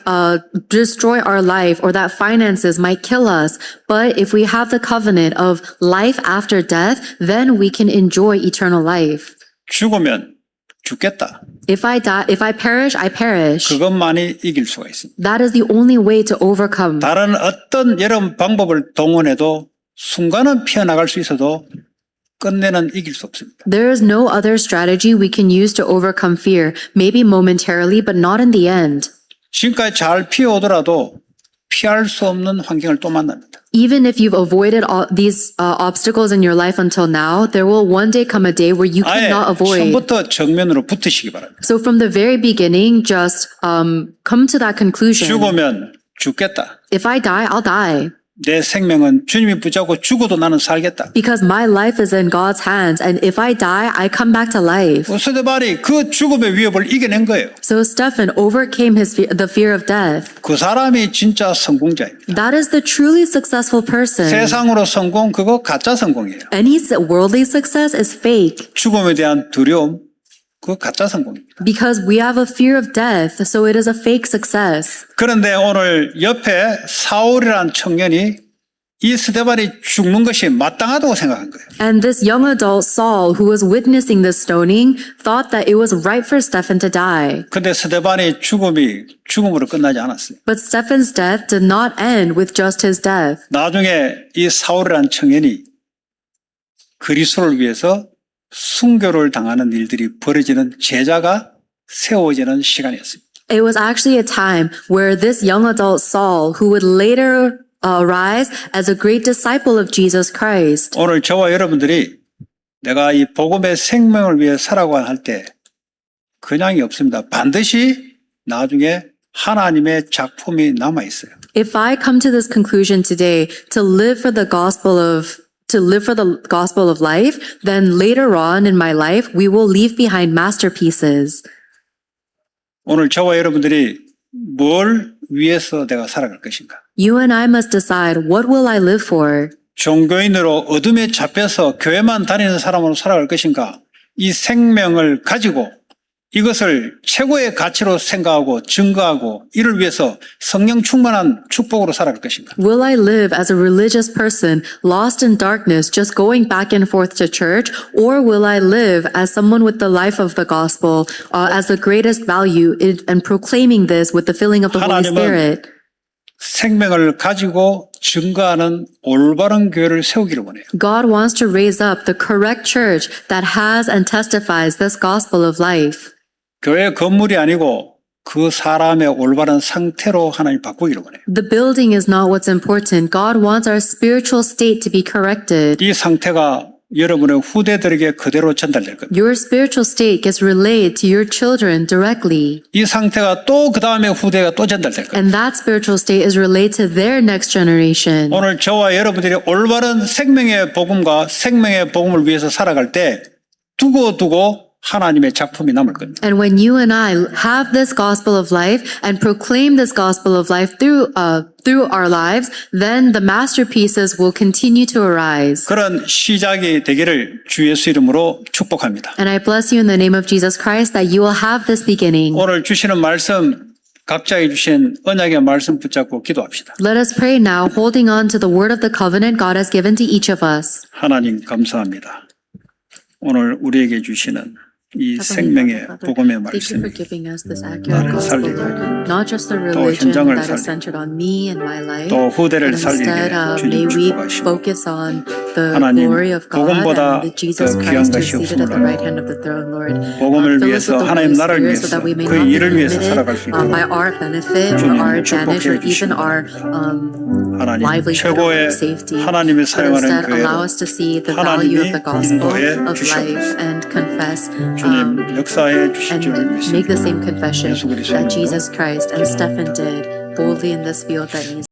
destroy our life or that finances might kill us. But if we have the covenant of life after death, then we can enjoy eternal life. 죽으면 죽겠다. If I perish, I perish. 그것만이 이길 수가 있습니다. That is the only way to overcome. 다른 어떤 여러 방법을 동원해도 순간은 피어나갈 수 있어도 끝내는 이길 수 없습니다. There is no other strategy we can use to overcome fear, maybe momentarily, but not in the end. 지금까지 잘 피해오더라도 피할 수 없는 환경을 또 만납니다. Even if you've avoided all these obstacles in your life until now, there will one day come a day where you 아예 cannot avoid. 처음부터 정면으로 붙으시기 바랍니다. So from the very beginning, just come to that conclusion. 죽으면 죽겠다. If I die, I'll die. 내 생명은 주님이 붙잡고 죽어도 나는 살겠다. Because my life is in God's hands, and if I die, I come back to life. 스데반이 그 죽음의 위협을 이겨낸 거예요. So Stephen overcame the fear of death. 그 사람이 진짜 성공자입니다. That is the truly successful person. 세상으로 성공 그거 가짜 성공이에요. Any worldly success is fake 죽음에 대한 두려움 그거 가짜 성공입니다. because we have a fear of death, so it is a fake success. 그런데 오늘 옆에 사울이라는 청년이 이 스데반이 죽는 것이 마땅하다고 생각한 거예요. And this young adult Saul, who was witnessing this stoning, thought that it was right for Stephen to die. 근데 스데반의 죽음이 죽음으로 끝나지 않았어요. But Stephen's death did not end with just his death. 나중에 이 사울이라는 청년이 그리스도를 위해서 순교를 당하는 일들이 벌어지는 제자가 세워지는 시간이었습니다. It was actually a time where this young adult Saul, who would later arise as a great disciple of Jesus Christ. 오늘 저와 여러분들이 내가 이 복음의 생명을 위해 살아가야 할 때 그냥이 없습니다. 반드시 나중에 하나님의 작품이 남아 있어요. If I come to this conclusion today to live for the gospel of life, then later on in my life, we will leave behind masterpieces. 오늘 저와 여러분들이 뭘 위해서 내가 살아갈 것인가? You and I must decide, what will I live for? 종교인으로 어둠에 잡혀서 교회만 다니는 사람으로 살아갈 것인가? 이 생명을 가지고 이것을 최고의 가치로 생각하고 증거하고 이를 위해서 성령 충만한 축복으로 살아갈 것인가? Will I live as a religious person, lost in darkness, just going back and forth to church? Or will I live as someone with the life of the gospel, as the greatest value and proclaiming this with the filling of the Holy 하나님은 Spirit? 생명을 가지고 증거하는 올바른 교회를 세우기를 원해요. God wants to raise up the correct church that has and testifies this gospel of life. 교회 건물이 아니고 그 사람의 올바른 상태로 하나님 바꾸기를 원해요. The building is not what's important. God wants our spiritual state to be corrected. 이 상태가 여러분의 후대들에게 그대로 전달될 겁니다. Your spiritual state gets relayed to your children directly. 이 상태가 또 그 다음에 후대가 또 전달될 겁니다. And that spiritual state is relayed to their next generation. 오늘 저와 여러분들이 올바른 생명의 복음과 생명의 복음을 위해서 살아갈 때 두고두고 하나님의 작품이 남을 겁니다. And when you and I have this gospel of life and proclaim this gospel of life through our lives, then the masterpieces will continue to arise. 그런 시작이 되기를 주 예수 이름으로 축복합니다. And I bless you in the name of Jesus Christ that you will have this beginning. 오늘 주시는 말씀 각자에 주신 언약의 말씀 붙잡고 기도합시다. Let us pray now, holding on to the word of the covenant God has given to each of us. 하나님 감사합니다. 오늘 우리에게 주시는 이 생명의 복음의 Thank you for 말씀이 giving us this accurate 나를 gospel, 살리고 Lord. Not just the religion 현장을 that is 살리고 centered on me and my life, 또 후대를 but 살리게 instead may 주님 we 축복하시고 focus on the 하나님, glory of God 복음보다 and the Jesus 더 귀한 Christ who 것이 is seated at the 없으므로 right hand of the throne, Lord. 복음을 Fill us 위해서 with the 하나님 Holy 나라를 Spirit 위해서 so that we may 그 not be 일을 위해서 살아갈 수 limited 있도록 by our benefit or 주님 our advantage or 축복해 even 주시고 our 하나님 livelihood or 최고의 our safety. 하나님이 But 사용하는 instead 교회로 allow us to see the value of 하나님이 the gospel 인도해 of life 주시옵소서. and confess 주님 역사해 주실 줄 and make the 믿습니다. same confession 예수 그리스도 that 이름으로 Jesus Christ and Stephen did boldly in this field that needs